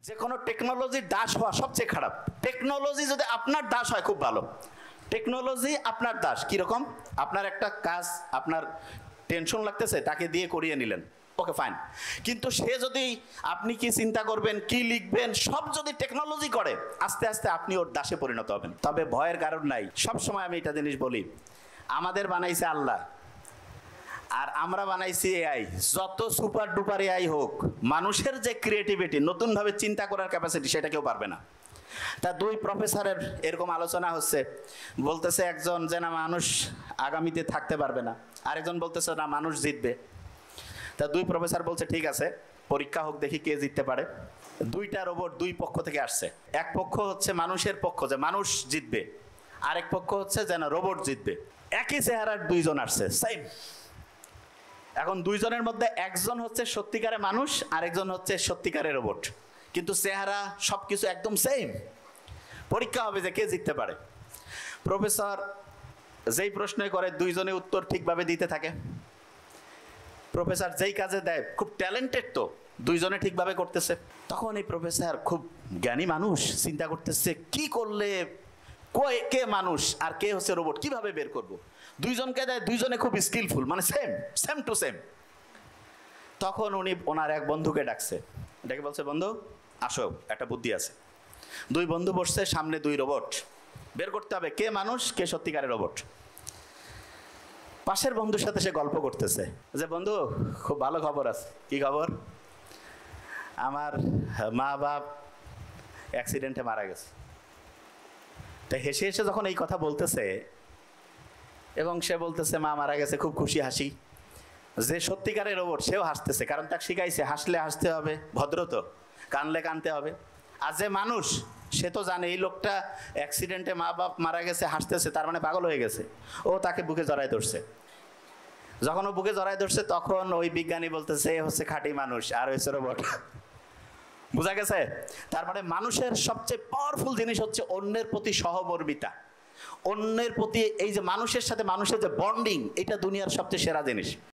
যে কোনো টেকনোলজির দাস হওয়া সবচেয়ে খারাপ। টেকনোলজি যদি আপনার দাস হয় খুব ভালো। টেকনোলজি আপনার দাস কিরকম? আপনার একটা কাজ আপনার টেনশন লাগতেছে, তাকে দিয়ে করিয়ে নিলেন, ওকে ফাইন। কিন্তু সে যদি আপনি কি চিন্তা করবেন, কি লিখবেন, সব যদি টেকনোলজি করে, আস্তে আস্তে আপনি ওর দাসে পরিণত হবেন। তবে ভয়ের কারণ নাই। সবসময় আমি এটা জিনিস বলি, আমাদের বানাইছে আল্লাহ আর আমরা বানাইছি এআই। যত সুপার ডুপার এআই হোক, মানুষের যে ক্রিয়েটিভিটি, নতুনভাবে চিন্তা করার ক্যাপাসিটি, সেটা কেউ পারবে না। তা দুই প্রফেসরের এরকম আলোচনা হচ্ছে, বলতেছে একজন যে না মানুষ আগামীতে থাকতে পারবে না, আরেকজন বলতেছে না মানুষ জিতবে। তা দুই প্রফেসর বলছে ঠিক আছে, পরীক্ষা হোক, দেখি কে জিততে পারে। দুইটা রোবট দুই পক্ষ থেকে আসছে। এক পক্ষ হচ্ছে মানুষের পক্ষ, যে মানুষ জিতবে, আরেক পক্ষ হচ্ছে যেন রোবট জিতবে। একই চেহারার দুইজন আসছে, সেম। এখন দুইজনের মধ্যে একজন হচ্ছে সত্যিকারের মানুষ, আরেকজন হচ্ছে সত্যিকারের রোবট, কিন্তু চেহারা সবকিছু একদম সেম। পরীক্ষা হবে যে কে জিততে পারে। প্রফেসর যেই প্রশ্নই করে, দুইজনে উত্তর ঠিকভাবে দিতে থাকে। প্রফেসর যেই কাজে দেয়, খুব ট্যালেন্টেড, তো দুইজনে ঠিকভাবে করতেছে। তখন এই প্রফেসর, খুব জ্ঞানী মানুষ, চিন্তা করতেছে কি করলে কে মানুষ আর কে হচ্ছে রোবট, কিভাবে বের করব। দুইজনকে দেয়, দুইজনে খুব স্কিলফুল, মানে সেম সেম টু সেম। তখন উনি ওনার এক বন্ধুকে ডাকছে, ডেকে বলছে, বন্ধু আসো, একটা বুদ্ধি আছে। দুই বন্ধু বসছে, সামনে দুই রোবট, বের করতে হবে কে মানুষ কে সত্যিকারের রোবট। পাশের বন্ধুর সাথে সে গল্প করতেছে যে বন্ধু, খুব ভালো খবর আছে। কি খবর? আমার মা বাপ অ্যাক্সিডেন্টে মারা গেছে। তা হেসে হেসে যখন এই কথা বলতেছে, এবং সে বলতেছে মা মারা গেছে, খুব খুশি হাসি, যে সত্যিকারের রোবট সেও হাসতেছে, কারণ তাকে শিখাইছে হাসলে হাসতে হবে, ভদ্র তো, কানলে কানতে হবে। আর যে মানুষ, সে তো জানে এই লোকটা অ্যাক্সিডেন্টে মা বাপ মারা গেছে, হাসতেছে, তার মানে পাগল হয়ে গেছে। ও তাকে বুকে জড়ায় ধরছে। যখন ও বুকে জড়ায় ধরছে, তখন ওই বিজ্ঞানী বলতেছে এ হচ্ছে খাঁটি মানুষ আর হচ্ছে রোবট। বুঝা গেছে? তার মানে মানুষের সবচেয়ে পাওয়ারফুল জিনিস হচ্ছে অন্যের প্রতি সহমর্মিতা, অন্যের প্রতি এই যে মানুষের সাথে মানুষের যে বন্ডিং, এটা দুনিয়ার সবচেয়ে সেরা জিনিস।